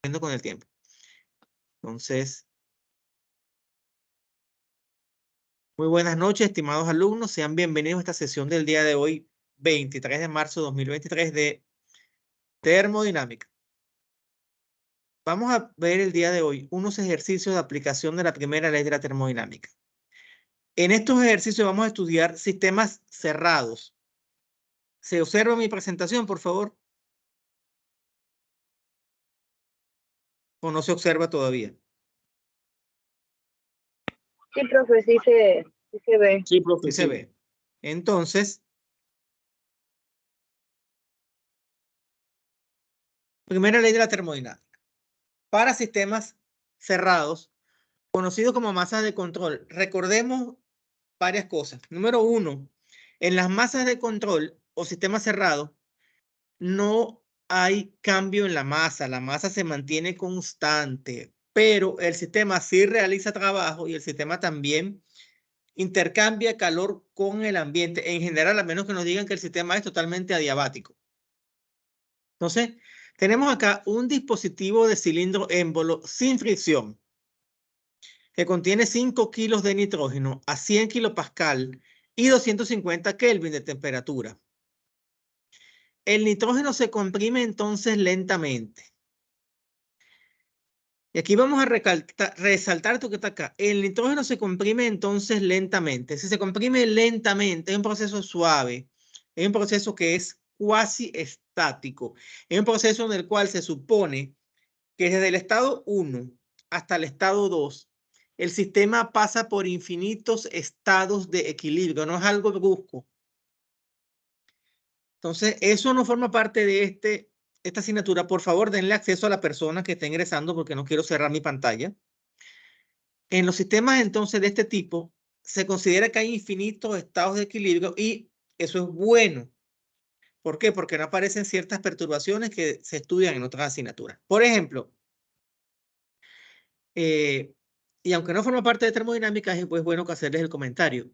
con el tiempo. Entonces, muy buenas noches, estimados alumnos. Sean bienvenidos a esta sesión del día de hoy, 23 de marzo de 2023 de termodinámica. Vamos a ver el día de hoy unos ejercicios de aplicación de la primera ley de la termodinámica. En estos ejercicios vamos a estudiar sistemas cerrados. ¿Se observa mi presentación, por favor? ¿O no se observa todavía? Sí, profe, sí se ve. Sí, profe, sí se ve. Entonces, primera ley de la termodinámica. Para sistemas cerrados, conocidos como masas de control, recordemos varias cosas. Número uno, en las masas de control o sistemas cerrados, no hay cambio en la masa se mantiene constante, pero el sistema sí realiza trabajo y el sistema también intercambia calor con el ambiente, en general, a menos que nos digan que el sistema es totalmente adiabático. Entonces, tenemos acá un dispositivo de cilindro émbolo sin fricción que contiene 5 kilos de nitrógeno a 100 kilopascal y 250 Kelvin de temperatura. El nitrógeno se comprime entonces lentamente. Y aquí vamos a resaltar esto que está acá. El nitrógeno se comprime entonces lentamente. Si se comprime lentamente, es un proceso suave, es un proceso que es cuasi estático, es un proceso en el cual se supone que desde el estado 1 hasta el estado 2, el sistema pasa por infinitos estados de equilibrio, no es algo brusco. Entonces, eso no forma parte de esta asignatura. Por favor, denle acceso a la persona que está ingresando porque no quiero cerrar mi pantalla. En los sistemas entonces de este tipo, se considera que hay infinitos estados de equilibrio y eso es bueno. ¿Por qué? Porque no aparecen ciertas perturbaciones que se estudian en otras asignaturas. Por ejemplo, y aunque no forma parte de termodinámica, es pues bueno que hacerles el comentario.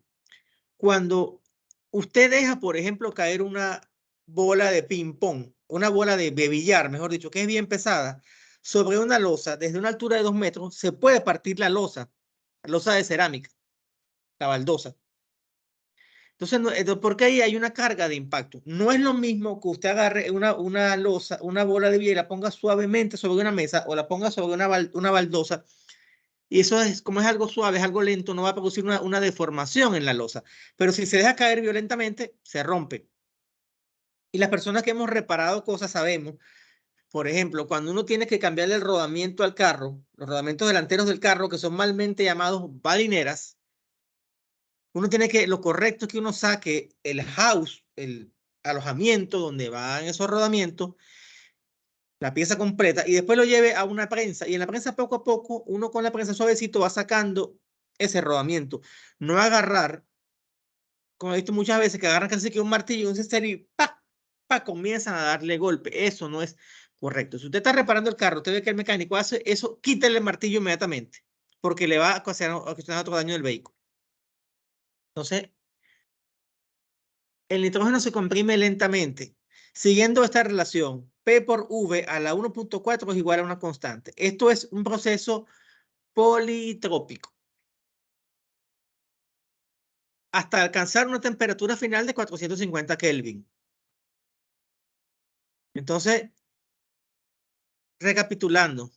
Cuando usted deja, por ejemplo, caer una bola de ping-pong, una bola de billar, mejor dicho, que es bien pesada, sobre una losa desde una altura de 2 metros, se puede partir la losa de cerámica, la baldosa. Entonces, ¿por qué ahí hay una carga de impacto? No es lo mismo que usted agarre una losa, una bola de billar y la ponga suavemente sobre una mesa o la ponga sobre una baldosa. Y eso es, como es algo suave, es algo lento, no va a producir una deformación en la losa. Pero si se deja caer violentamente, se rompe. Y las personas que hemos reparado cosas sabemos, por ejemplo, cuando uno tiene que cambiarle el rodamiento al carro, los rodamientos delanteros del carro, que son malmente llamados balineras, uno tiene que, lo correcto es que uno saque el house, el alojamiento donde van esos rodamientos, la pieza completa, y después lo lleve a una prensa. Y en la prensa, poco a poco, uno con la prensa suavecito va sacando ese rodamiento. No agarrar, como he visto muchas veces, que agarran casi que un martillo y un cincel y ¡pa! ¡Pa! Comienzan a darle golpe. Eso no es correcto. Si usted está reparando el carro, usted ve que el mecánico hace eso, quítele el martillo inmediatamente, porque le va a ocasionar otro daño del vehículo. Entonces, el nitrógeno se comprime lentamente, siguiendo esta relación. P por V a la 1.4 es igual a una constante. Esto es un proceso politrópico hasta alcanzar una temperatura final de 450 Kelvin. Entonces, recapitulando,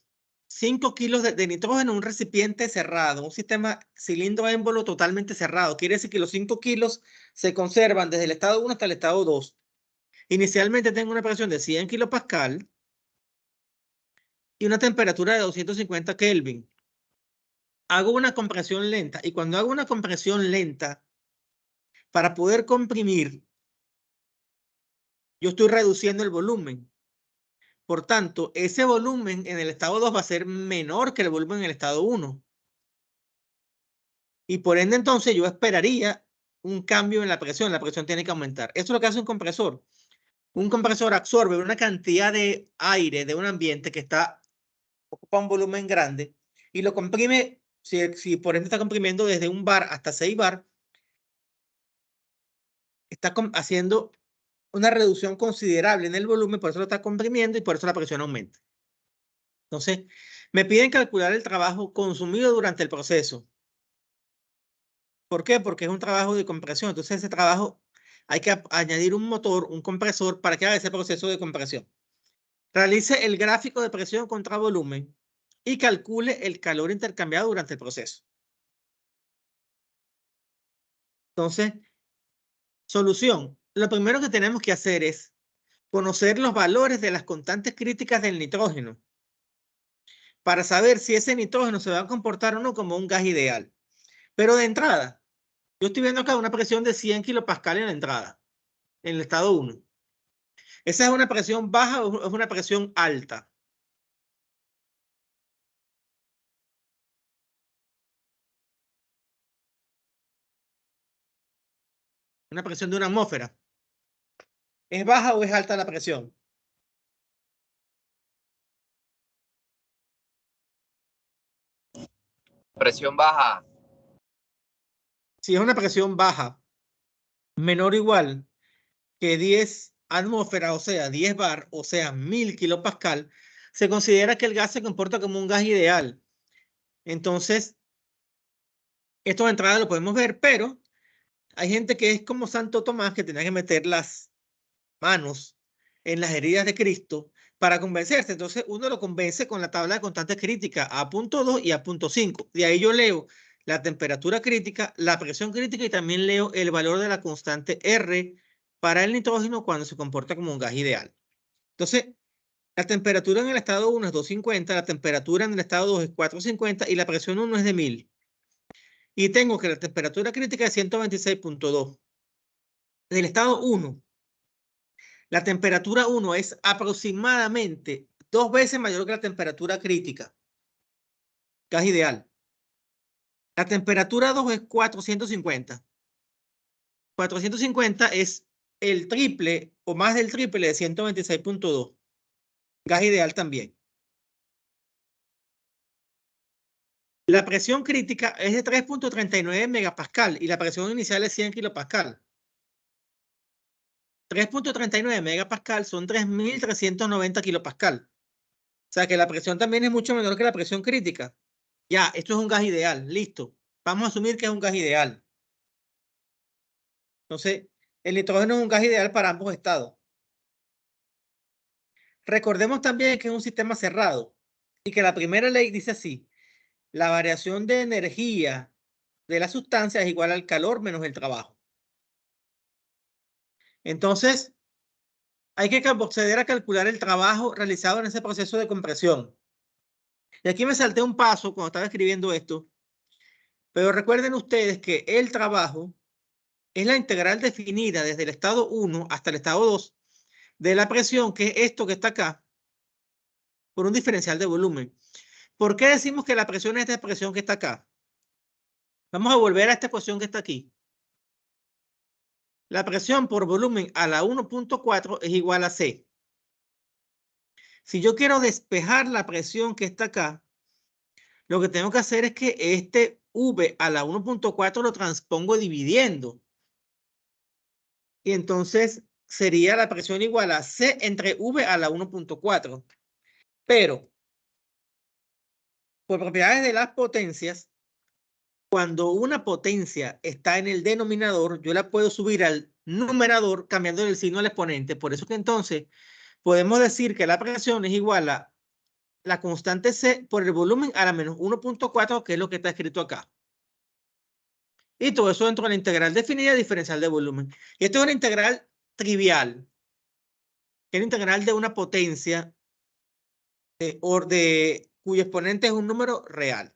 5 kilos de nitrógeno en un recipiente cerrado, un sistema cilindro émbolo totalmente cerrado. Quiere decir que los 5 kilos se conservan desde el estado 1 hasta el estado 2. Inicialmente tengo una presión de 100 kilopascal y una temperatura de 250 Kelvin. Hago una compresión lenta y cuando hago una compresión lenta, para poder comprimir, yo estoy reduciendo el volumen. Por tanto, ese volumen en el estado 2 va a ser menor que el volumen en el estado 1. Y por ende, entonces, yo esperaría un cambio en la presión tiene que aumentar. Esto es lo que hace un compresor. Un compresor absorbe una cantidad de aire de un ambiente que ocupa un volumen grande y lo comprime, si por ende está comprimiendo desde 1 bar hasta 6 bar, está haciendo una reducción considerable en el volumen, por eso lo está comprimiendo y por eso la presión aumenta. Entonces, me piden calcular el trabajo consumido durante el proceso. ¿Por qué? Porque es un trabajo de compresión. Entonces, ese trabajo hay que añadir un motor, un compresor, para que haga ese proceso de compresión. Realice el gráfico de presión contra volumen y calcule el calor intercambiado durante el proceso. Entonces, solución. Lo primero que tenemos que hacer es conocer los valores de las constantes críticas del nitrógeno para saber si ese nitrógeno se va a comportar o no como un gas ideal. Pero de entrada, yo estoy viendo acá una presión de 100 kilopascales en la entrada, en el estado 1. ¿Esa es una presión baja o es una presión alta? Una presión de una atmósfera. ¿Es baja o es alta la presión? Presión baja. Si es una presión baja, menor o igual que 10 atmósferas, o sea, 10 bar, o sea, 1000 kilopascal, se considera que el gas se comporta como un gas ideal. Entonces, esto de entrada lo podemos ver, pero hay gente que es como Santo Tomás, que tenía que meter las manos en las heridas de Cristo para convencerse. Entonces, uno lo convence con la tabla de constantes críticas A.2 y A.5. De ahí yo leo la temperatura crítica, la presión crítica y también leo el valor de la constante R para el nitrógeno cuando se comporta como un gas ideal. Entonces, la temperatura en el estado 1 es 250, la temperatura en el estado 2 es 450 y la presión 1 es de 1000. Y tengo que la temperatura crítica es 126.2. En el estado 1, la temperatura 1 es aproximadamente 2 veces mayor que la temperatura crítica, gas ideal. La temperatura 2 es 450. 450 es el triple o más del triple de 126.2. Gas ideal también. La presión crítica es de 3.39 megapascal y la presión inicial es 100 kilopascal. 3.39 megapascal son 3.390 kilopascal. O sea que la presión también es mucho menor que la presión crítica. Ya, esto es un gas ideal, listo. Vamos a asumir que es un gas ideal. Entonces, el nitrógeno es un gas ideal para ambos estados. Recordemos también que es un sistema cerrado y que la primera ley dice así: la variación de energía de la sustancia es igual al calor menos el trabajo. Entonces, hay que proceder a calcular el trabajo realizado en ese proceso de compresión. Y aquí me salté un paso cuando estaba escribiendo esto, pero recuerden ustedes que el trabajo es la integral definida desde el estado 1 hasta el estado 2 de la presión, que es esto que está acá, por un diferencial de volumen. ¿Por qué decimos que la presión es esta presión que está acá? Vamos a volver a esta ecuación que está aquí. La presión por volumen a la 1.4 es igual a C. Si yo quiero despejar la presión que está acá, lo que tengo que hacer es que este V a la 1.4 lo transpongo dividiendo. Y entonces sería la presión igual a C entre V a la 1.4. Pero, por propiedades de las potencias, cuando una potencia está en el denominador, yo la puedo subir al numerador cambiando el signo al exponente. Por eso que entonces podemos decir que la presión es igual a la constante C por el volumen a la menos 1.4, que es lo que está escrito acá. Y todo eso dentro de la integral definida diferencial de volumen. Y esto es una integral trivial, que es la integral de una potencia cuyo exponente es un número real.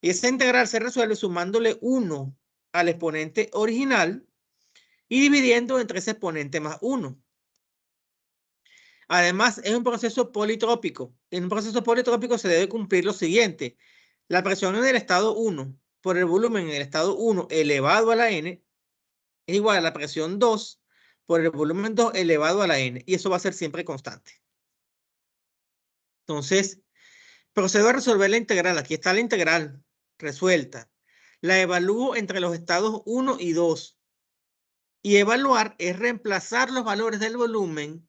Y esa integral se resuelve sumándole 1 al exponente original y dividiendo entre ese exponente más 1. Además, es un proceso politrópico. En un proceso politrópico se debe cumplir lo siguiente: la presión en el estado 1 por el volumen en el estado 1 elevado a la n es igual a la presión 2 por el volumen 2 elevado a la n. Y eso va a ser siempre constante. Entonces, procedo a resolver la integral. Aquí está la integral resuelta. La evalúo entre los estados 1 y 2. Y evaluar es reemplazar los valores del volumen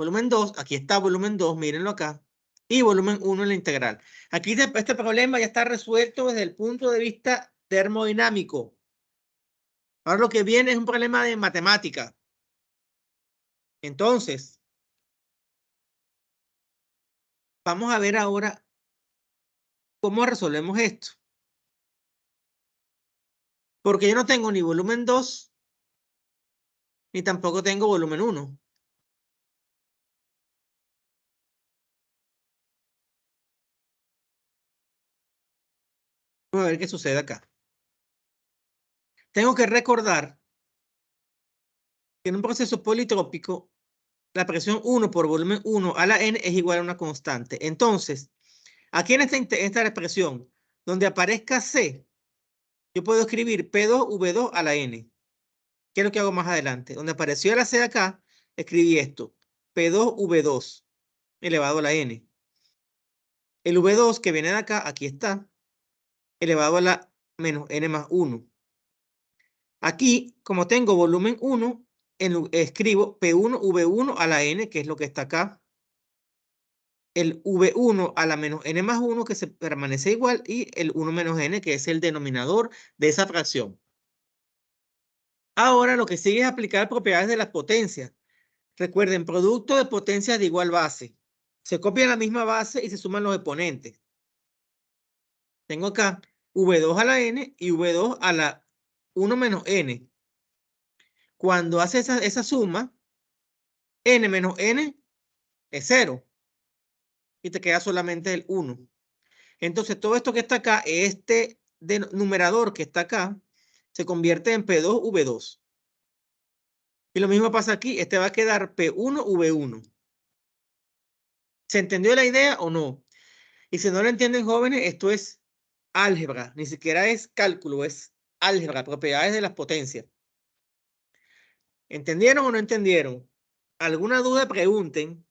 volumen 2, aquí está volumen 2, mírenlo acá, y volumen 1 en la integral. Aquí este problema ya está resuelto desde el punto de vista termodinámico. Ahora lo que viene es un problema de matemática. Entonces, vamos a ver ahora cómo resolvemos esto. Porque yo no tengo ni volumen 2, ni tampoco tengo volumen 1. Vamos a ver qué sucede acá. Tengo que recordar que en un proceso politrópico, la presión 1 por volumen 1 a la n es igual a una constante. Entonces, aquí en esta expresión, donde aparezca C, yo puedo escribir P2V2 a la n. ¿Qué es lo que hago más adelante? Donde apareció la C acá, escribí esto, P2V2 elevado a la n. El V2 que viene de acá, aquí está, elevado a la menos n más 1. Aquí, como tengo volumen 1, escribo P1V1 a la n, que es lo que está acá. El V1 a la menos n más 1, que se permanece igual, y el 1 menos n, que es el denominador de esa fracción. Ahora lo que sigue es aplicar propiedades de las potencias. Recuerden, producto de potencias de igual base. Se copian la misma base y se suman los exponentes. Tengo acá V2 a la n y V2 a la 1 menos n. Cuando hace esa suma, n menos n es 0. Y te queda solamente el 1. Entonces, todo esto que está acá, este numerador que está acá, se convierte en P2V2. Y lo mismo pasa aquí, este va a quedar P1V1. ¿Se entendió la idea o no? Y si no lo entienden, jóvenes, esto es álgebra, ni siquiera es cálculo, es álgebra, propiedades de las potencias. ¿Entendieron o no entendieron? ¿Alguna duda? Pregunten,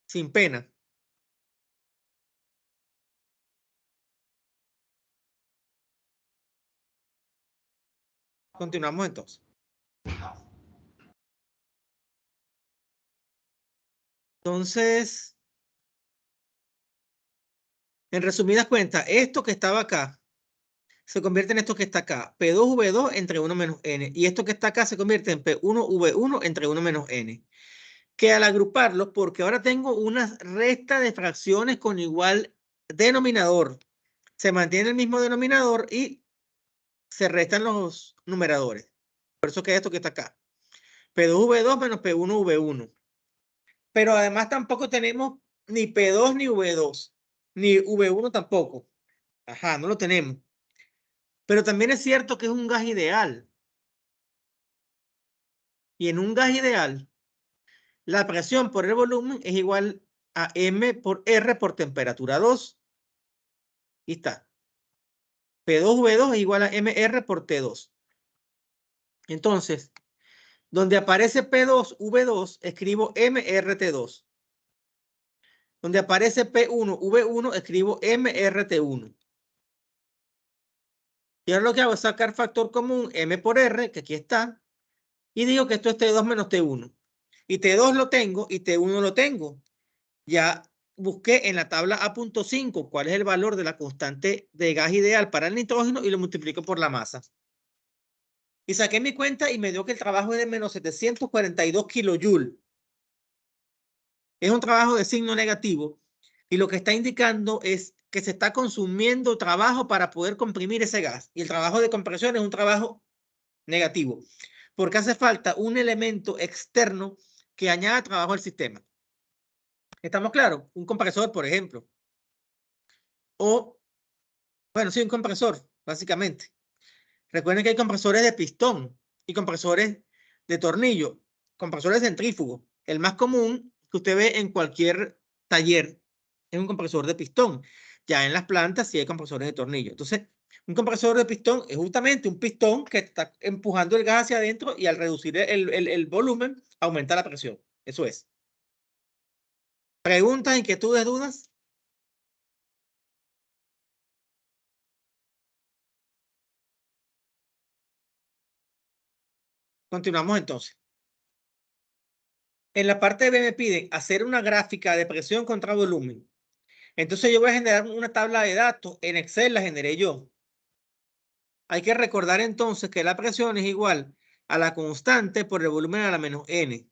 sin pena. Continuamos entonces. Entonces, en resumidas cuentas, esto que estaba acá se convierte en esto que está acá, P2V2 entre 1 menos n. Y esto que está acá se convierte en P1V1 entre 1 menos n. Que al agruparlos, porque ahora tengo una resta de fracciones con igual denominador, se mantiene el mismo denominador y se restan los numeradores. Por eso queda esto que está acá. P2V2 menos P1V1. Pero además tampoco tenemos ni P2 ni V2, ni V1 tampoco. Ajá, no lo tenemos. Pero también es cierto que es un gas ideal. Y en un gas ideal, la presión por el volumen es igual a M por R por temperatura 2. Y está. P2V2 es igual a MR por T2. Entonces, donde aparece P2V2, escribo MRT2. Donde aparece P1V1, escribo MRT1. Y ahora lo que hago es sacar factor común M por R, que aquí está, y digo que esto es T2 menos T1. Y T2 lo tengo y T1 lo tengo. Ya busqué en la tabla A.5 cuál es el valor de la constante de gas ideal para el nitrógeno y lo multiplico por la masa. Y saqué mi cuenta y me dio que el trabajo es de menos 742 kilojoules. Es un trabajo de signo negativo y lo que está indicando es que se está consumiendo trabajo para poder comprimir ese gas. Y el trabajo de compresión es un trabajo negativo, porque hace falta un elemento externo que añada trabajo al sistema. ¿Estamos claros? Un compresor, por ejemplo. O, bueno, sí, un compresor, básicamente. Recuerden que hay compresores de pistón y compresores de tornillo, compresores centrífugos. El más común que usted ve en cualquier taller es un compresor de pistón. Ya en las plantas sí hay compresores de tornillo. Entonces, un compresor de pistón es justamente un pistón que está empujando el gas hacia adentro y al reducir el volumen aumenta la presión. Eso es. ¿Preguntas, inquietudes, dudas? Continuamos entonces. En la parte B me piden hacer una gráfica de presión contra volumen. Entonces yo voy a generar una tabla de datos. En Excel la generé yo. Hay que recordar entonces que la presión es igual a la constante por el volumen a la menos n.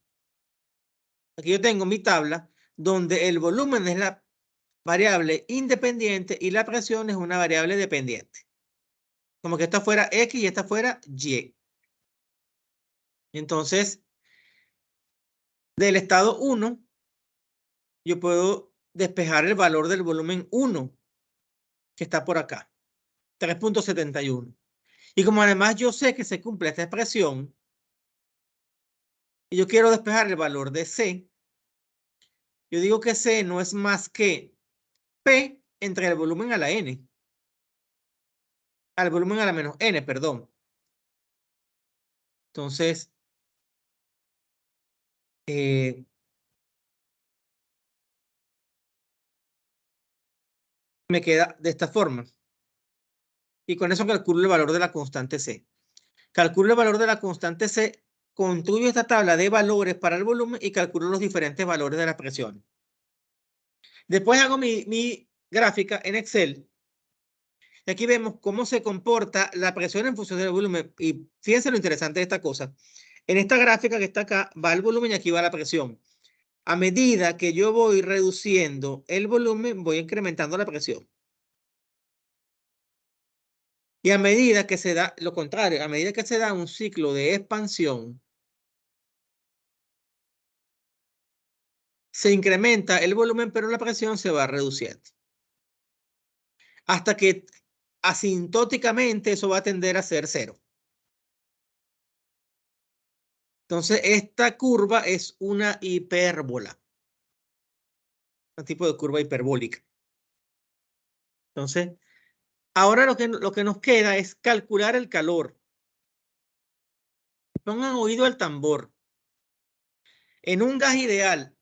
Aquí yo tengo mi tabla donde el volumen es la variable independiente y la presión es una variable dependiente. Como que esta fuera X y esta fuera Y. Entonces, del estado 1, yo puedo despejar el valor del volumen 1, que está por acá, 3.71. Y como además yo sé que se cumple esta expresión, y yo quiero despejar el valor de C, yo digo que C no es más que P entre el volumen a la N. Al volumen a la menos N, perdón. Entonces, me queda de esta forma. Y con eso calculo el valor de la constante C. Calculo el valor de la constante C, construyo esta tabla de valores para el volumen y calculo los diferentes valores de las presiones. Después hago mi gráfica en Excel. Y aquí vemos cómo se comporta la presión en función del volumen. Y fíjense lo interesante de esta cosa. En esta gráfica que está acá va el volumen y aquí va la presión. A medida que yo voy reduciendo el volumen, voy incrementando la presión. Y a medida que se da, lo contrario, a medida que se da un ciclo de expansión, se incrementa el volumen, pero la presión se va reduciendo. Hasta que asintóticamente eso va a tender a ser 0. Entonces, esta curva es una hipérbola. Un tipo de curva hiperbólica. Entonces, ahora lo que nos queda es calcular el calor. Pongan oído al tambor. En un gas ideal,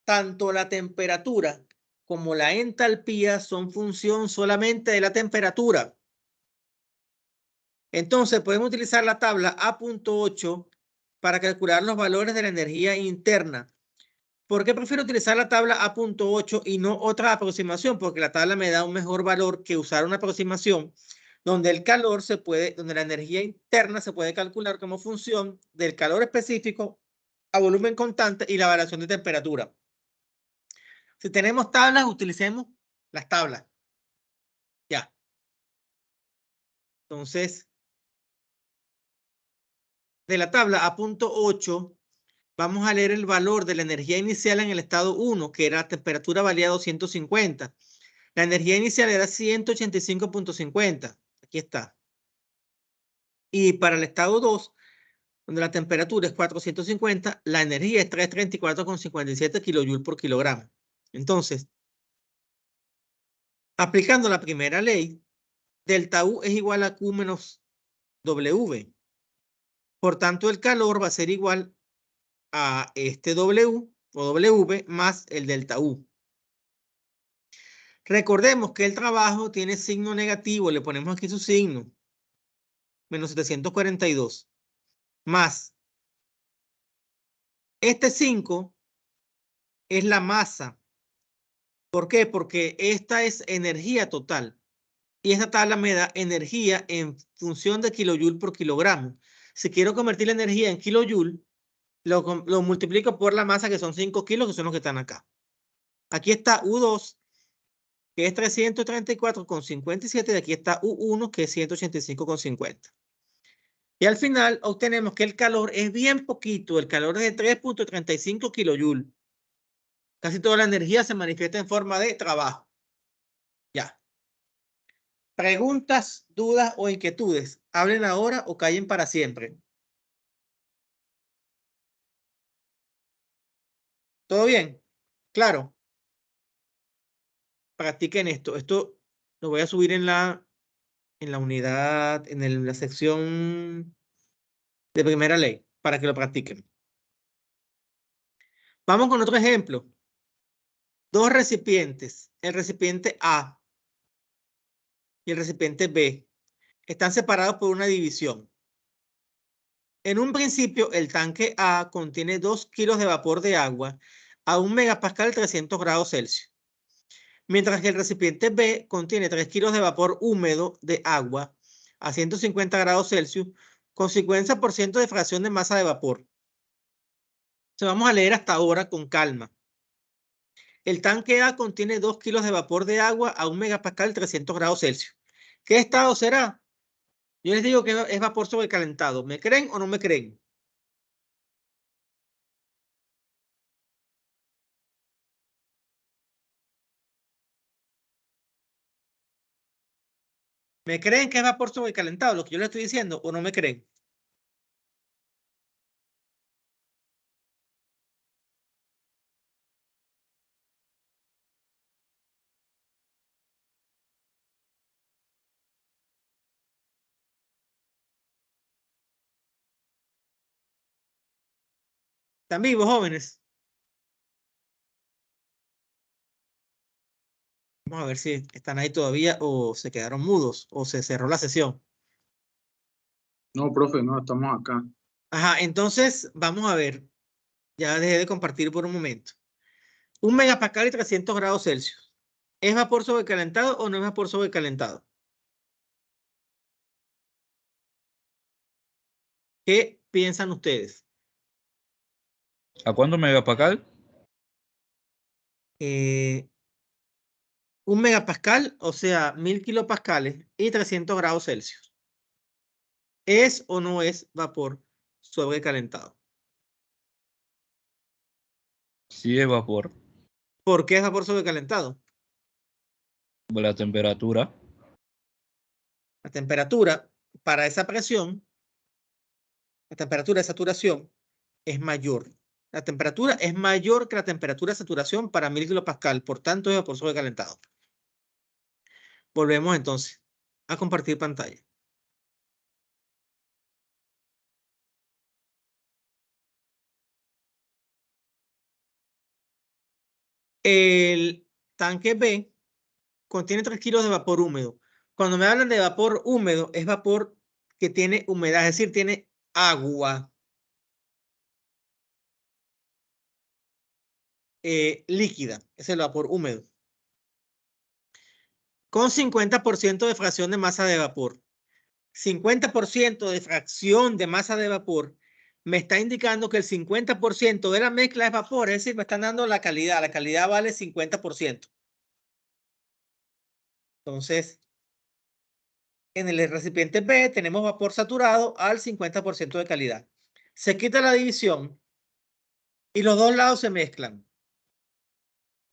tanto la temperatura como la entalpía son función solamente de la temperatura. Entonces, podemos utilizar la tabla A.8 para calcular los valores de la energía interna. ¿Por qué prefiero utilizar la tabla A.8 y no otra aproximación? Porque la tabla me da un mejor valor que usar una aproximación donde el calor donde la energía interna se puede calcular como función del calor específico a volumen constante y la variación de temperatura. Si tenemos tablas, utilicemos las tablas. Ya. Entonces, de la tabla A.8, vamos a leer el valor de la energía inicial en el estado 1, que era la temperatura valía 250. La energía inicial era 185.50. Aquí está. Y para el estado 2, donde la temperatura es 450, la energía es 334,57 kilojoules por kilogramo. Entonces, aplicando la primera ley, delta U es igual a Q menos W. Por tanto, el calor va a ser igual a este W o W más el delta U. Recordemos que el trabajo tiene signo negativo, le ponemos aquí su signo, menos 742, más este 5 es la masa. ¿Por qué? Porque esta es energía total. Y esta tabla me da energía en función de kilojoule por kilogramo. Si quiero convertir la energía en kilojoule, lo multiplico por la masa, que son 5 kilos, que son los que están acá. Aquí está U2, que es 334,57, y aquí está U1, que es 185,50. Y al final obtenemos que el calor es bien poquito, el calor es de 3.35 kilojoules. Casi toda la energía se manifiesta en forma de trabajo. Ya. Preguntas, dudas o inquietudes. Hablen ahora o callen para siempre. ¿Todo bien? Claro. Practiquen esto. Esto lo voy a subir en la unidad, en la sección de primera ley, para que lo practiquen. Vamos con otro ejemplo. Dos recipientes. El recipiente A y el recipiente B están separados por una división. En un principio, el tanque A contiene 2 kilos de vapor de agua a 1 megapascal 300 grados Celsius, mientras que el recipiente B contiene 3 kilos de vapor húmedo de agua a 150 grados Celsius con 50% de fracción de masa de vapor. Entonces, vamos a leer hasta ahora con calma. El tanque A contiene 2 kilos de vapor de agua a 1 megapascal 300 grados Celsius. ¿Qué estado será? Yo les digo que es vapor sobrecalentado. ¿Me creen o no me creen? ¿Me creen que es vapor sobrecalentado lo que yo les estoy diciendo o no me creen? ¿Están vivos, jóvenes? Vamos a ver si están ahí todavía o se quedaron mudos o se cerró la sesión. No, profe, no, estamos acá. Ajá, entonces vamos a ver. Ya dejé de compartir por un momento. 1 megapascal y 300 grados Celsius. ¿Es vapor sobrecalentado o no es vapor sobrecalentado? ¿Qué piensan ustedes? ¿A cuánto megapascal? 1 megapascal, o sea, 1000 kilopascales y 300 grados Celsius. ¿Es o no es vapor sobrecalentado? Sí, es vapor. ¿Por qué es vapor sobrecalentado? La temperatura. La temperatura para esa presión, la temperatura de saturación es mayor. La temperatura es mayor que la temperatura de saturación para 1000 kilopascal, por tanto es vapor sobrecalentado. Volvemos entonces a compartir pantalla. El tanque B contiene 3 kilos de vapor húmedo. Cuando me hablan de vapor húmedo, es vapor que tiene humedad, es decir, tiene agua líquida. Es el vapor húmedo. Con 50% de fracción de masa de vapor. 50% de fracción de masa de vapor me está indicando que el 50% de la mezcla es vapor, es decir, me están dando la calidad. La calidad vale 50%. Entonces, en el recipiente B tenemos vapor saturado al 50% de calidad. Se quita la división y los dos lados se mezclan.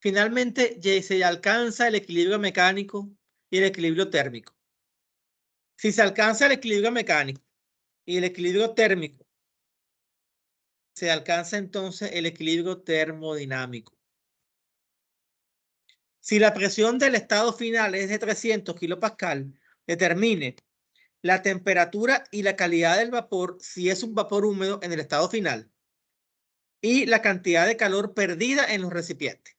Finalmente, se alcanza el equilibrio mecánico y el equilibrio térmico. Si se alcanza el equilibrio mecánico y el equilibrio térmico, se alcanza entonces el equilibrio termodinámico. Si la presión del estado final es de 300 kilopascal, determine la temperatura y la calidad del vapor si es un vapor húmedo en el estado final y la cantidad de calor perdida en los recipientes.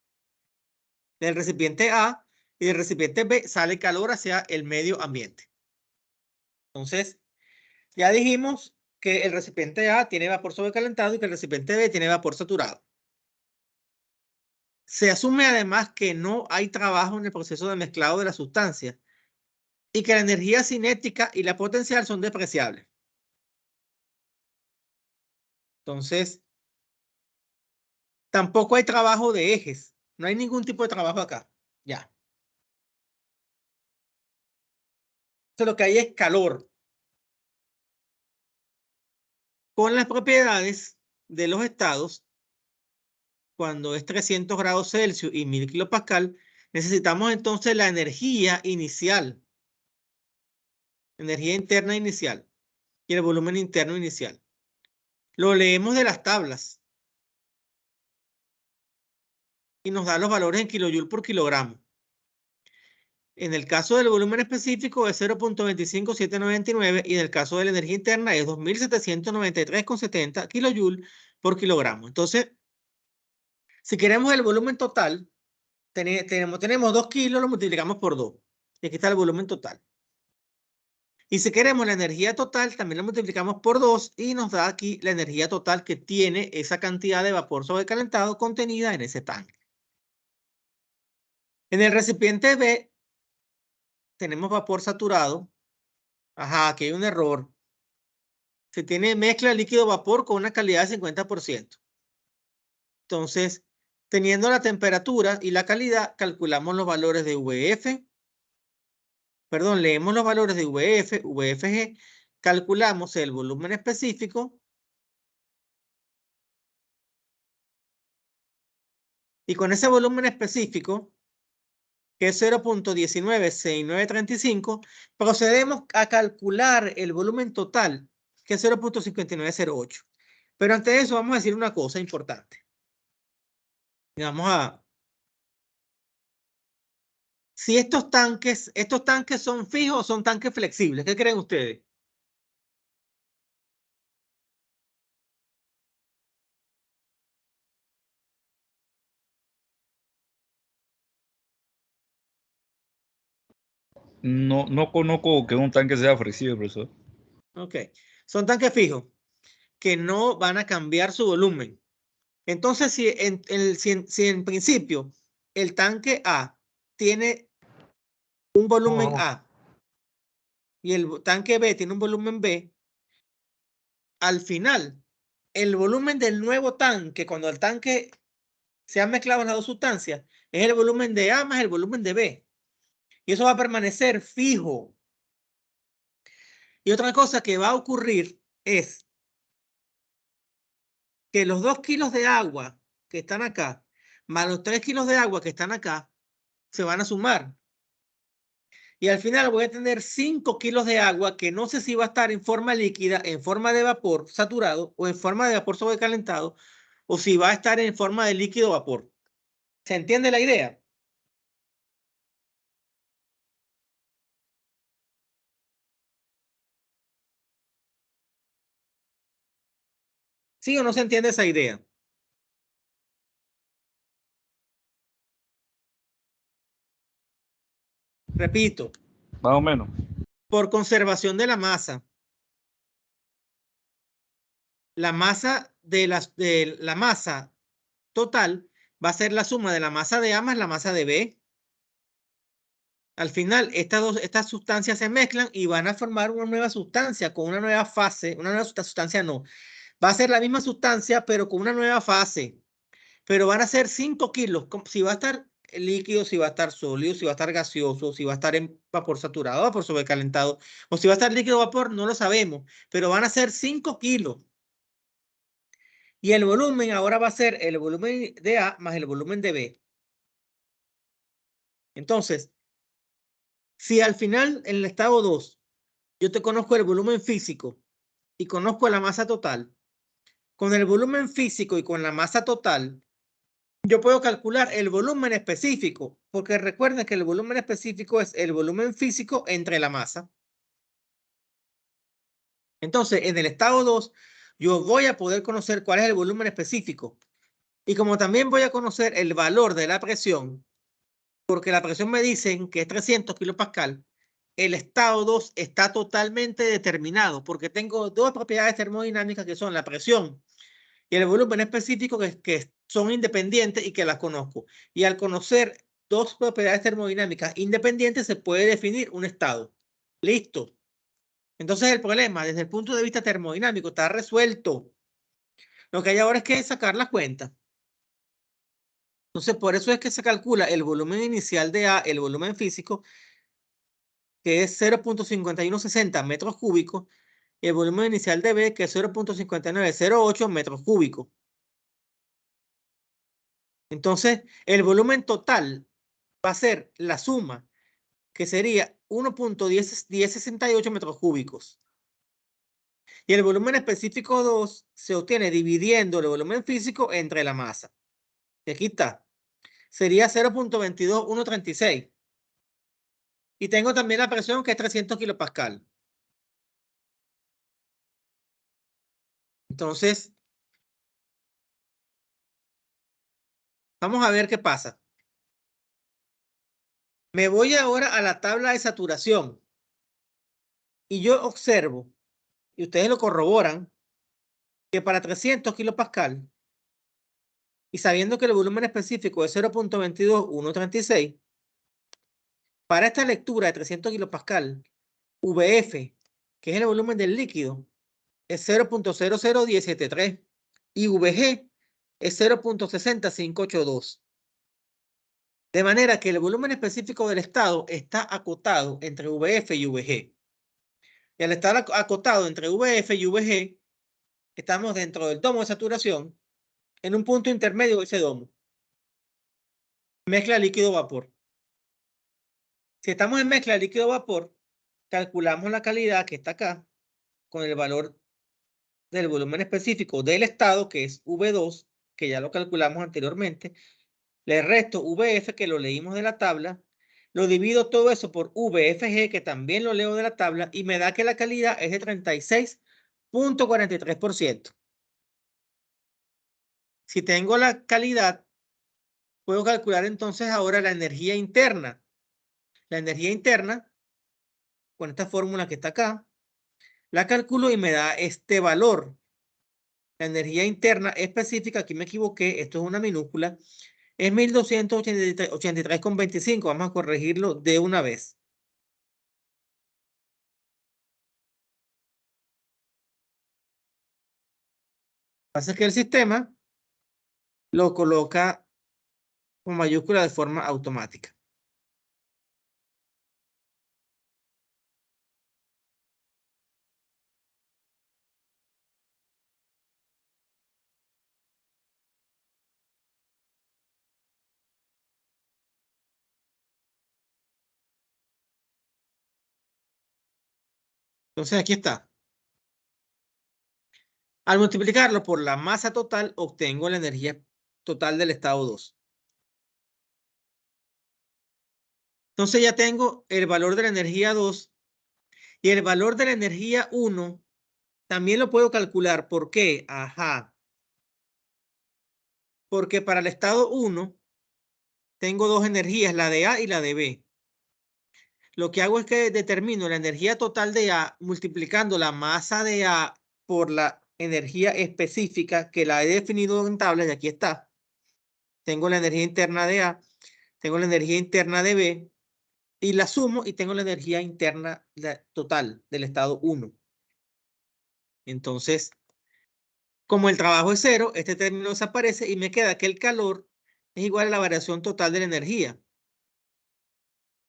Del recipiente A y del recipiente B sale calor hacia el medio ambiente. Entonces, ya dijimos que el recipiente A tiene vapor sobrecalentado y que el recipiente B tiene vapor saturado. Se asume además que no hay trabajo en el proceso de mezclado de la sustancia y que la energía cinética y la potencial son despreciables. Entonces, tampoco hay trabajo de ejes. No hay ningún tipo de trabajo acá. Ya. Entonces, lo que hay es calor. Con las propiedades de los estados, cuando es 300 grados Celsius y 1000 kilopascal, necesitamos entonces la energía inicial. Energía interna inicial y el volumen interno inicial. Lo leemos de las tablas y nos da los valores en kilojoule por kilogramo. En el caso del volumen específico es 0.25799 y en el caso de la energía interna es 2793,70 kilojoule por kilogramo. Entonces, si queremos el volumen total, tenemos 2 kilos, lo multiplicamos por 2. Y aquí está el volumen total. Y si queremos la energía total, también la multiplicamos por 2 y nos da aquí la energía total que tiene esa cantidad de vapor sobrecalentado contenida en ese tanque. En el recipiente B tenemos vapor saturado. Ajá, aquí hay un error. Se tiene mezcla líquido-vapor con una calidad de 50%. Entonces, teniendo la temperatura y la calidad, calculamos los valores de VF. Perdón, leemos los valores de VF, VFG, calculamos el volumen específico y con ese volumen específico, que es 0.196935, procedemos a calcular el volumen total, que es 0.5908. Pero antes de eso vamos a decir una cosa importante. Si estos tanques son fijos o son tanques flexibles, ¿qué creen ustedes? No conozco que un tanque sea flexible, profesor. Ok, son tanques fijos que no van a cambiar su volumen. Entonces, si en principio el tanque A tiene un volumen A y el tanque B tiene un volumen B, al final, el volumen del nuevo tanque, cuando el tanque se han mezclado las dos sustancias, es el volumen de A más el volumen de B. Y eso va a permanecer fijo. Y otra cosa que va a ocurrir es que los 2 kilos de agua que están acá, más los 3 kilos de agua que están acá, se van a sumar. Y al final voy a tener 5 kilos de agua que no sé si va a estar en forma líquida, en forma de vapor saturado o en forma de vapor sobrecalentado, o si va a estar en forma de líquido vapor. ¿Se entiende la idea? ¿Sí o no se entiende esa idea? Repito, Más o menos. por conservación de la masa. La masa de la masa total va a ser la suma de la masa de A más la masa de B. Al final, estas sustancias se mezclan y van a formar una nueva sustancia con una nueva fase. Una nueva sustancia no. Va a ser la misma sustancia, pero con una nueva fase. Pero van a ser 5 kilos. Si va a estar líquido, si va a estar sólido, si va a estar gaseoso, si va a estar en vapor saturado, vapor sobrecalentado, o si va a estar líquido vapor, no lo sabemos. Pero van a ser 5 kilos. Y el volumen ahora va a ser el volumen de A más el volumen de B. Entonces, si al final, en el estado 2, yo te conozco el volumen físico y conozco la masa total, con el volumen físico y con la masa total, yo puedo calcular el volumen específico, porque recuerden que el volumen específico es el volumen físico entre la masa. Entonces, en el estado 2, yo voy a poder conocer cuál es el volumen específico. Y como también voy a conocer el valor de la presión, porque la presión me dicen que es 300 kilopascal, el estado 2 está totalmente determinado, porque tengo dos propiedades termodinámicas que son la presión y el volumen específico que son independientes y que las conozco. Y al conocer dos propiedades termodinámicas independientes se puede definir un estado. Listo. Entonces el problema desde el punto de vista termodinámico está resuelto. Lo que hay ahora es que sacar la cuenta. Entonces por eso es que se calcula el volumen inicial de A, el volumen físico, que es 0.5160 metros cúbicos, y el volumen inicial de B, que es 0.5908 metros cúbicos. Entonces, el volumen total va a ser la suma, que sería 1.1068 metros cúbicos. Y el volumen específico 2 se obtiene dividiendo el volumen físico entre la masa. Y aquí está. Sería 0.22136. Y tengo también la presión, que es 300 kilopascal. Entonces, vamos a ver qué pasa. Me voy ahora a la tabla de saturación. y yo observo, y ustedes lo corroboran, que para 300 kilopascal, y sabiendo que el volumen específico es 0.22136, para esta lectura de 300 kilopascal, VF, que es el volumen del líquido, es 0.00173 y VG es 0.60582. De manera que el volumen específico del estado está acotado entre VF y VG. Y al estar acotado entre VF y VG, estamos dentro del domo de saturación en un punto intermedio de ese domo. Mezcla líquido-vapor. Si estamos en mezcla líquido-vapor, calculamos la calidad que está acá con el valor del volumen específico del estado, que es V2, que ya lo calculamos anteriormente. Le resto VF, que lo leímos de la tabla. Lo divido todo eso por VFG, que también lo leo de la tabla, y me da que la calidad es de 36.43%. Si tengo la calidad, puedo calcular entonces ahora la energía interna. La energía interna, con esta fórmula que está acá, la calculo y me da este valor. La energía interna específica, aquí me equivoqué, esto es una minúscula, es 1283,25. Vamos a corregirlo de una vez. Lo que pasa es que el sistema lo coloca con mayúscula de forma automática. Entonces aquí está. Al multiplicarlo por la masa total, obtengo la energía total del estado 2. Entonces ya tengo el valor de la energía 2 y el valor de la energía 1 también lo puedo calcular. ¿Por qué? Ajá. Porque para el estado 1 tengo dos energías, la de A y la de B. Lo que hago es que determino la energía total de A multiplicando la masa de A por la energía específica que la he definido en tabla y aquí está. Tengo la energía interna de A, tengo la energía interna de B y la sumo y tengo la energía interna total del estado 1. Entonces, como el trabajo es cero, este término desaparece y me queda que el calor es igual a la variación total de la energía.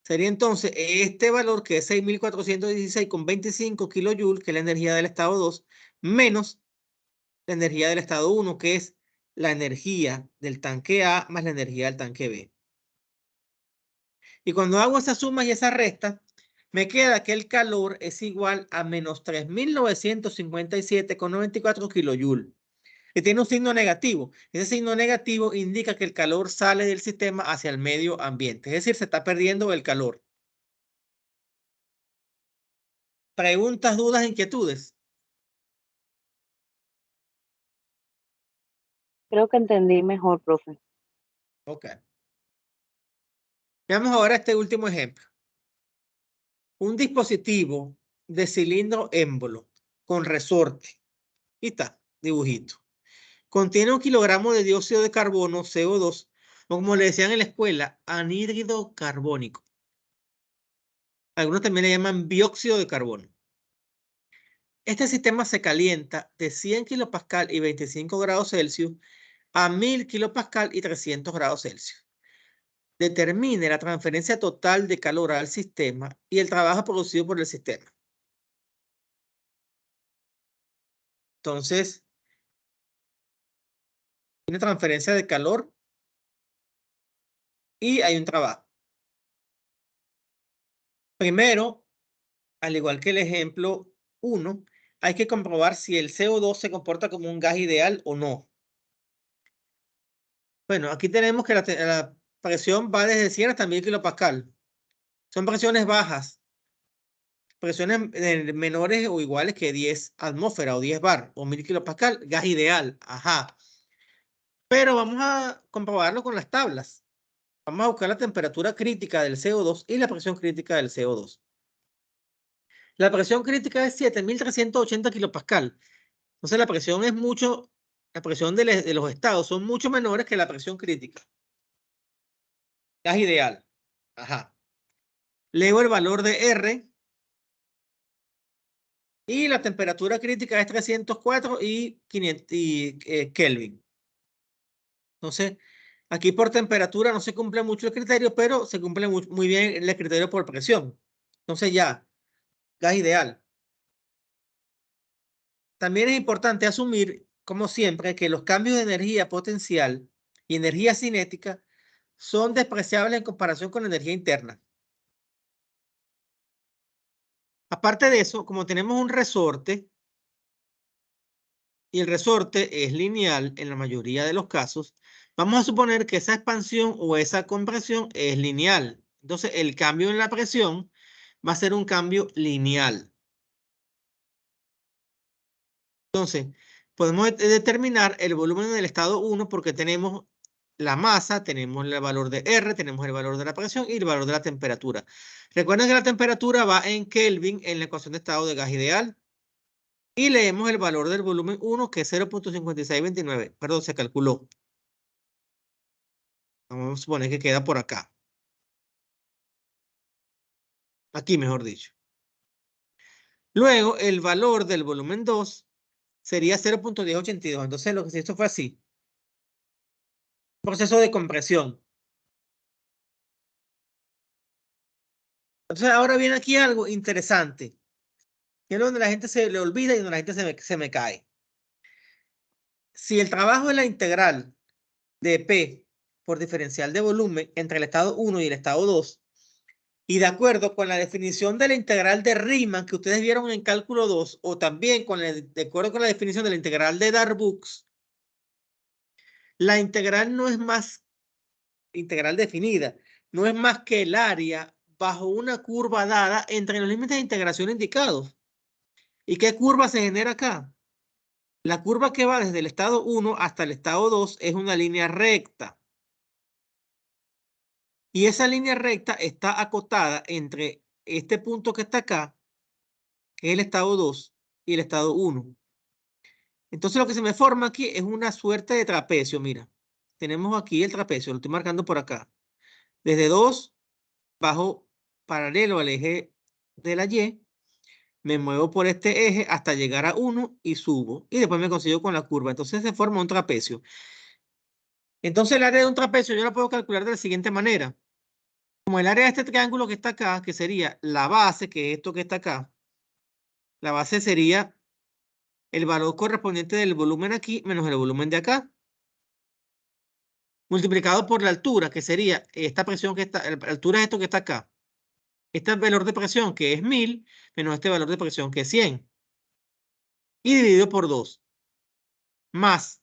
Sería entonces este valor, que es 6.416,25 kilojoules, que es la energía del estado 2, menos la energía del estado 1, que es la energía del tanque A más la energía del tanque B. Y cuando hago esas sumas y esas restas, me queda que el calor es igual a menos 3.957,94 kilojoules. Que tiene un signo negativo. Ese signo negativo indica que el calor sale del sistema hacia el medio ambiente. Es decir, se está perdiendo el calor. ¿Preguntas, dudas, inquietudes? Creo que entendí mejor, profe. Ok. Veamos ahora este último ejemplo. Un dispositivo de cilindro émbolo con resorte. Aquí está, dibujito. Contiene 1 kilogramo de dióxido de carbono, CO2, o como le decían en la escuela, anhídrido carbónico. Algunos también le llaman dióxido de carbono. Este sistema se calienta de 100 kilopascal y 25 grados Celsius a 1000 kilopascal y 300 grados Celsius. Determine la transferencia total de calor al sistema y el trabajo producido por el sistema. Entonces, tiene transferencia de calor y hay un trabajo. Primero, al igual que el ejemplo 1, hay que comprobar si el CO2 se comporta como un gas ideal o no. Bueno, aquí tenemos que la presión va desde 100 hasta 1000 kilopascal. Son presiones bajas. Presiones menores o iguales que 10 atmósferas o 10 bar o 1000 kilopascal, gas ideal. Ajá. Pero vamos a comprobarlo con las tablas. Vamos a buscar la temperatura crítica del CO2 y la presión crítica del CO2. La presión crítica es 7.380 kilopascal. Entonces la presión es mucho, la presión de los estados son mucho menores que la presión crítica. Gas ideal. Ajá. Leo el valor de R. Y la temperatura crítica es 304 y 500 Kelvin. Entonces, aquí por temperatura no se cumple mucho el criterio, pero se cumple muy bien el criterio por presión. Entonces ya, gas ideal. También es importante asumir, como siempre, que los cambios de energía potencial y energía cinética son despreciables en comparación con la energía interna. Aparte de eso, como tenemos un resorte, y el resorte es lineal en la mayoría de los casos, vamos a suponer que esa expansión o esa compresión es lineal. Entonces, el cambio en la presión va a ser un cambio lineal. Entonces, podemos determinar el volumen del estado 1 porque tenemos la masa, tenemos el valor de R, tenemos el valor de la presión y el valor de la temperatura. Recuerden que la temperatura va en Kelvin en la ecuación de estado de gas ideal. Y leemos el valor del volumen 1, que es 0.5629. Perdón, se calculó. Vamos a suponer que queda por acá. Aquí, mejor dicho. Luego, el valor del volumen 2 sería 0.1082. Entonces, lo que se hizo fue así. Proceso de compresión. Entonces, ahora viene aquí algo interesante, que es donde la gente se le olvida y donde la gente se me cae. Si el trabajo es la integral de P por diferencial de volumen entre el estado 1 y el estado 2, y de acuerdo con la definición de la integral de Riemann que ustedes vieron en cálculo 2, o también de acuerdo con la definición de la integral de Darboux, la integral no es más, integral definida, no es más que el área bajo una curva dada entre los límites de integración indicados. ¿Y qué curva se genera acá? La curva que va desde el estado 1 hasta el estado 2 es una línea recta. Y esa línea recta está acotada entre este punto que está acá, que es el estado 2, y el estado 1. Entonces lo que se me forma aquí es una suerte de trapecio, mira. Tenemos aquí el trapecio, lo estoy marcando por acá. Desde 2, bajo paralelo al eje de la Y, me muevo por este eje hasta llegar a 1 y subo. Y después me consigo con la curva. Entonces se forma un trapecio. Entonces el área de un trapecio yo la puedo calcular de la siguiente manera. Como el área de este triángulo que está acá, que sería la base, que es esto que está acá, la base sería el valor correspondiente del volumen aquí menos el volumen de acá, multiplicado por la altura, que sería esta presión que está, la altura es esto que está acá. Este valor de presión, que es 1000, menos este valor de presión, que es 100. Y dividido por 2. Más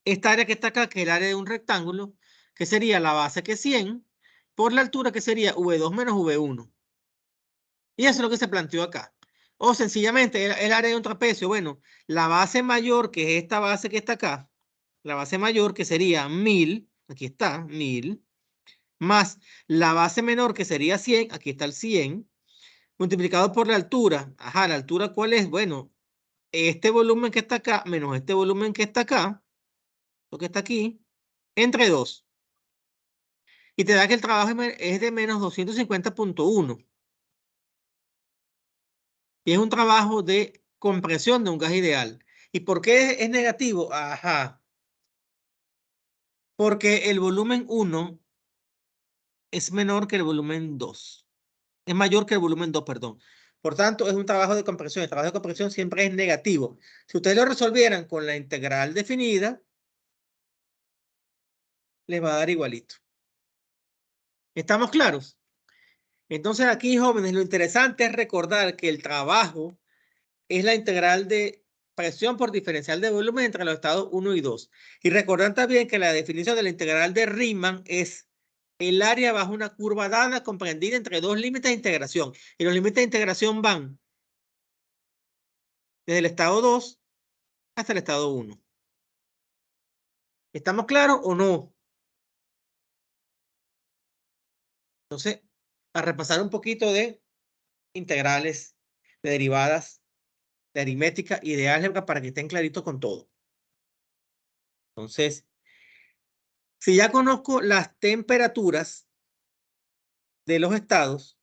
esta área que está acá, que es el área de un rectángulo, que sería la base, que es 100, por la altura, que sería V2 menos V1. Y eso es lo que se planteó acá. O sencillamente, el área de un trapecio, bueno, la base mayor, que es esta base que está acá, la base mayor, que sería 1000, aquí está, 1000, más la base menor, que sería 100, aquí está el 100, multiplicado por la altura. Ajá, ¿la altura cuál es? Bueno, este volumen que está acá, menos este volumen que está acá, lo que está aquí, entre 2. Y te da que el trabajo es de menos 250.1. Y es un trabajo de compresión de un gas ideal. ¿Y por qué es negativo? Ajá. Porque el volumen 1 es menor que el volumen 2. Es mayor que el volumen 2, perdón. Por tanto, es un trabajo de compresión. El trabajo de compresión siempre es negativo. Si ustedes lo resolvieran con la integral definida, les va a dar igualito. ¿Estamos claros? Entonces aquí, jóvenes, lo interesante es recordar que el trabajo es la integral de presión por diferencial de volumen entre los estados 1 y 2. Y recordar también que la definición de la integral de Riemann es el área bajo una curva dada comprendida entre dos límites de integración. Y los límites de integración van desde el estado 2 hasta el estado 1. ¿Estamos claros o no? Entonces, a repasar un poquito de integrales, de derivadas, de aritmética y de álgebra para que estén claritos con todo. Entonces, si ya conozco las temperaturas de los estados,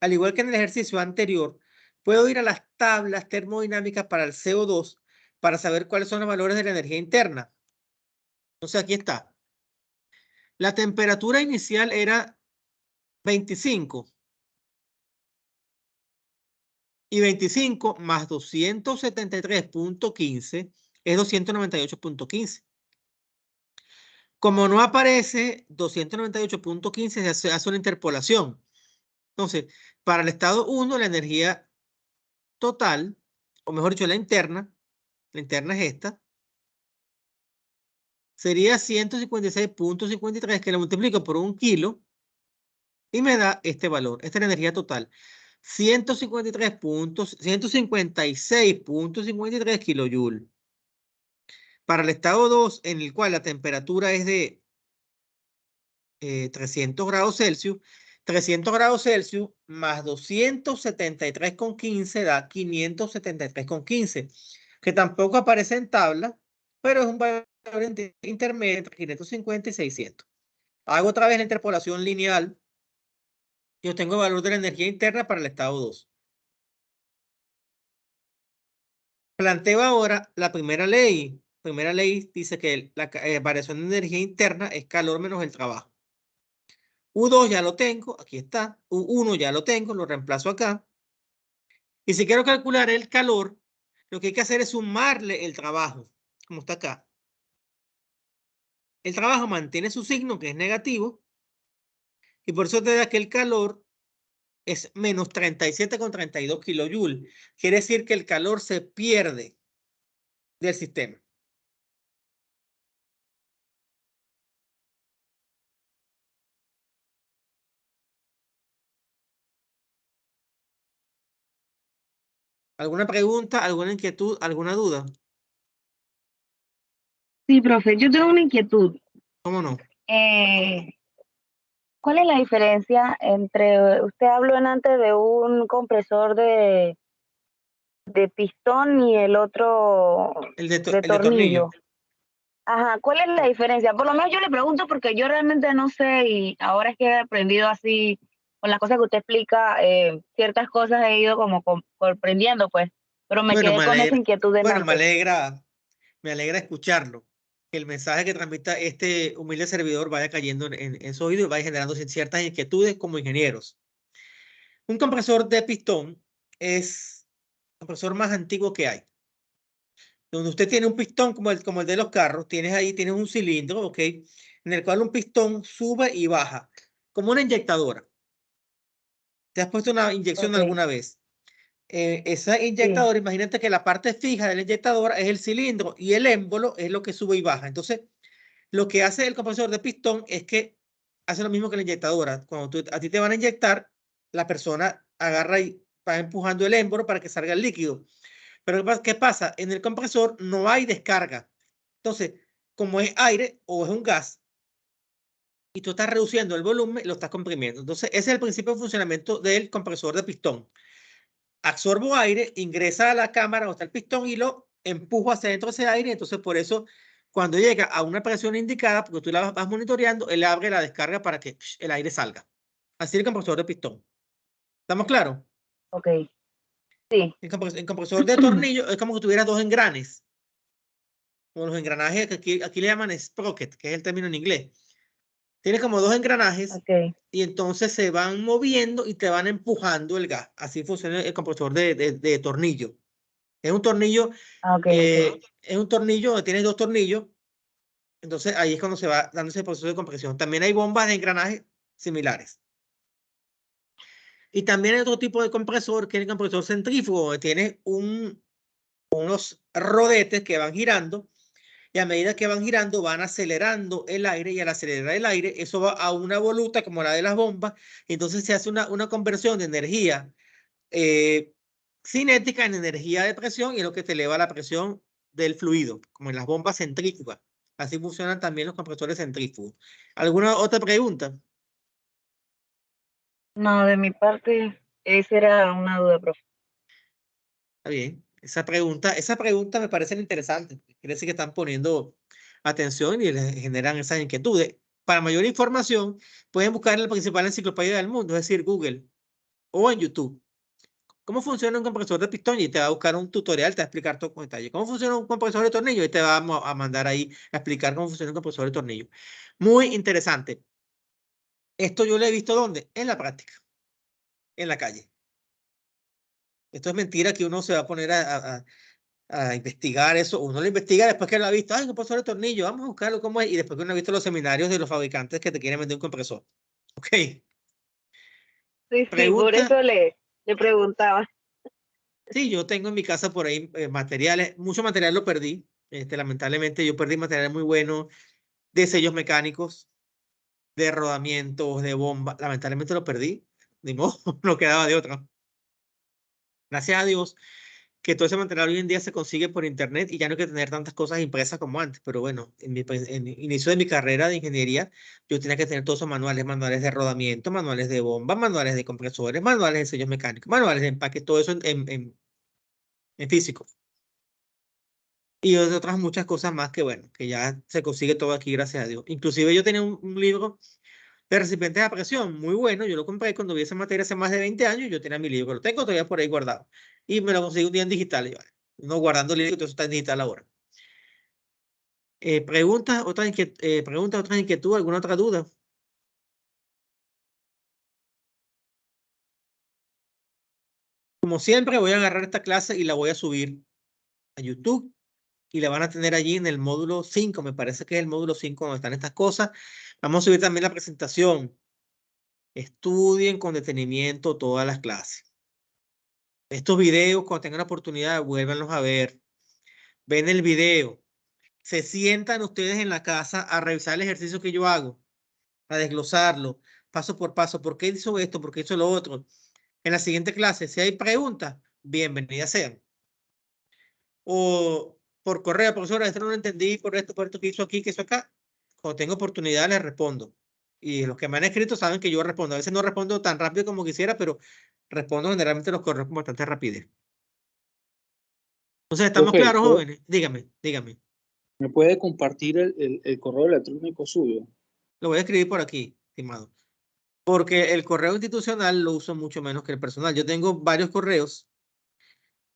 al igual que en el ejercicio anterior, puedo ir a las tablas termodinámicas para el CO2 para saber cuáles son los valores de la energía interna. Entonces, aquí está. La temperatura inicial era 25. Y 25 más 273.15 es 298.15. Como no aparece 298.15, se hace una interpolación. Entonces, para el estado 1, la energía total, o mejor dicho, la interna es esta, sería 156.53, que lo multiplico por 1 kilo y me da este valor. Esta es la energía total. 156.53 kilojoules. Para el estado 2, en el cual la temperatura es de 300 grados Celsius, 300 grados Celsius más 273,15 da 573,15, que tampoco aparece en tabla, pero es un valor intermedio entre 550 y 600. Hago otra vez la interpolación lineal. Yo tengo el valor de la energía interna para el estado 2. Planteo ahora la primera ley. Primera ley dice que la variación de energía interna es calor menos el trabajo. U2 ya lo tengo, aquí está. U1 ya lo tengo, lo reemplazo acá. Y si quiero calcular el calor, lo que hay que hacer es sumarle el trabajo, como está acá. El trabajo mantiene su signo, que es negativo, y por eso te da que el calor es menos 37,32 kilojoules. Quiere decir que el calor se pierde del sistema. ¿Alguna pregunta, alguna inquietud, alguna duda? Sí, profe, yo tengo una inquietud. ¿Cómo no? ¿Cuál es la diferencia entre, usted habló antes de un compresor de pistón y el otro El de de tornillo. tornillo? Ajá, ¿cuál es la diferencia? Por lo menos yo le pregunto porque yo realmente no sé y ahora es que he aprendido así, con las cosas que usted explica, ciertas cosas he ido como comprendiendo, pues, pero me quedé con esa inquietud de Bueno, me antes. alegra escucharlo. Que el mensaje que transmita este humilde servidor vaya cayendo en su oído y vaya generando ciertas inquietudes como ingenieros. Un compresor de pistón es el compresor más antiguo que hay. Donde usted tiene un pistón como el de los carros, tienes un cilindro, ¿ok? En el cual un pistón sube y baja, como una inyectadora. ¿Te has puesto una inyección Okay. alguna vez? Esa inyectadora, imagínate que la parte fija de la inyectadora es el cilindro y el émbolo es lo que sube y baja. Entonces, lo que hace el compresor de pistón es que hace lo mismo que la inyectadora. Cuando a ti te van a inyectar, la persona agarra y va empujando el émbolo para que salga el líquido. Pero ¿qué pasa? En el compresor no hay descarga. Entonces, como es aire o es un gas, y tú estás reduciendo el volumen, lo estás comprimiendo. Entonces, ese es el principio de funcionamiento del compresor de pistón. Absorbo aire, ingresa a la cámara donde está el pistón y lo empujo hacia dentro de ese aire. Entonces, por eso, cuando llega a una presión indicada, porque tú la vas monitoreando, él abre la descarga para que el aire salga. Así el compresor de pistón. ¿Estamos claros? Ok. Sí. El compresor de tornillo es como que tuviera dos engranes. Como los engranajes que aquí le llaman sprocket, que es el término en inglés. Tienes como dos engranajes Okay. y entonces se van moviendo y te van empujando el gas. Así funciona el compresor de tornillo. Es un tornillo, Okay. es un tornillo, tienes dos tornillos, entonces ahí es cuando se va dando ese proceso de compresión. También hay bombas de engranaje similares. Y también hay otro tipo de compresor, que es el compresor centrífugo, donde tienes unos rodetes que van girando y a medida que van girando van acelerando el aire y al acelerar el aire eso va a una voluta como la de las bombas y entonces se hace una conversión de energía cinética en energía de presión y es lo que te eleva la presión del fluido, como en las bombas centrífugas. Así funcionan también los compresores centrífugos. ¿Alguna otra pregunta? No, de mi parte Esa era una duda, profe. Está bien. Esa pregunta me parece interesante. Quiere decir que están poniendo atención y les generan esas inquietudes. Para mayor información, pueden buscar en la principal enciclopedia del mundo, es decir, Google o en YouTube. ¿Cómo funciona un compresor de pistón? Y te va a buscar un tutorial, te va a explicar todo con detalle. ¿Cómo funciona un compresor de tornillo? Y te va a mandar ahí a explicar cómo funciona un compresor de tornillo. Muy interesante. Esto yo lo he visto ¿dónde? En la práctica, en la calle. Esto es mentira que uno se va a poner a investigar eso. Uno lo investiga después que lo ha visto. Ay, un compresor de tornillo, vamos a buscarlo cómo es. Y después que uno ha visto los seminarios de los fabricantes que te quieren vender un compresor. Ok. Sí, por Pregunta. eso le preguntaba. Sí, yo tengo en mi casa por ahí materiales. Mucho material lo perdí. Lamentablemente yo perdí material muy bueno de sellos mecánicos, de rodamientos, de bombas. Lamentablemente lo perdí. Ni modo, no quedaba de otra. Gracias a Dios que todo ese material hoy en día se consigue por internet y ya no hay que tener tantas cosas impresas como antes. Pero bueno, en el inicio de mi carrera de ingeniería, yo tenía que tener todos esos manuales, manuales de rodamiento, manuales de bombas, manuales de compresores, manuales de sellos mecánicos, manuales de empaque, todo eso en físico. Y de otras muchas cosas más que, bueno, que ya se consigue todo aquí, gracias a Dios. Inclusive yo tenía un libro de recipientes a presión muy bueno. Yo lo compré cuando vi esa materia hace más de 20 años. Yo tenía mi libro, lo tengo todavía por ahí guardado. Y me lo conseguí un día en digital. Y, vale, no guardando el libro, todo eso está en digital ahora. ¿Preguntas, otra inquietud, alguna otra duda? Como siempre, voy a agarrar esta clase y la voy a subir a YouTube. Y la van a tener allí en el módulo 5, me parece que es el módulo 5 donde están estas cosas. Vamos a subir también la presentación. Estudien con detenimiento todas las clases. Estos videos, cuando tengan la oportunidad, vuélvanlos a ver. Ven el video. Se sientan ustedes en la casa a revisar el ejercicio que yo hago, a desglosarlo, paso por paso. ¿Por qué hizo esto? ¿Por qué hizo lo otro? En la siguiente clase, si hay preguntas, bienvenidas sean. O por correo, profesora, esto no lo entendí, por esto que hizo aquí, que hizo acá. Cuando tengo oportunidad, les respondo. Y los que me han escrito saben que yo respondo. A veces no respondo tan rápido como quisiera, pero respondo generalmente los correos con bastante rapidez. Entonces, ¿estamos Profe, claros, jóvenes? Dígame. ¿me puede compartir el correo electrónico suyo? Lo voy a escribir por aquí, estimado. Porque el correo institucional lo uso mucho menos que el personal. Yo tengo varios correos.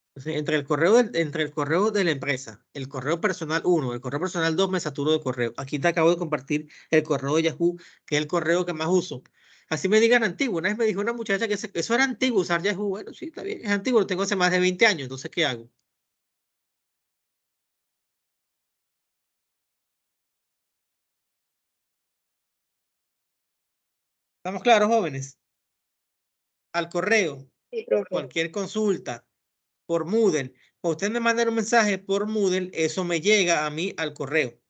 Entonces, entre el correo de la empresa, el correo personal 1, el correo personal 2, me saturo de correo. Aquí te acabo de compartir el correo de Yahoo, que es el correo que más uso. Así me digan antiguo. Una vez me dijo una muchacha que eso era antiguo, usar Yahoo. Bueno, sí, está bien, es antiguo, lo tengo hace más de 20 años. Entonces, ¿qué hago? ¿Estamos claros, jóvenes? Al correo, Sí, profe. cualquier consulta por Moodle, o usted me manda un mensaje por Moodle, eso me llega a mí al correo.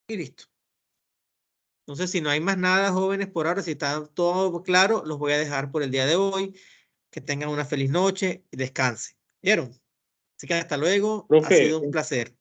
Y listo. Entonces, si no hay más nada, jóvenes, por ahora, si está todo claro, los voy a dejar por el día de hoy. Que tengan una feliz noche y descansen. ¿Vieron? Así que hasta luego. Ha Profe, sido un placer.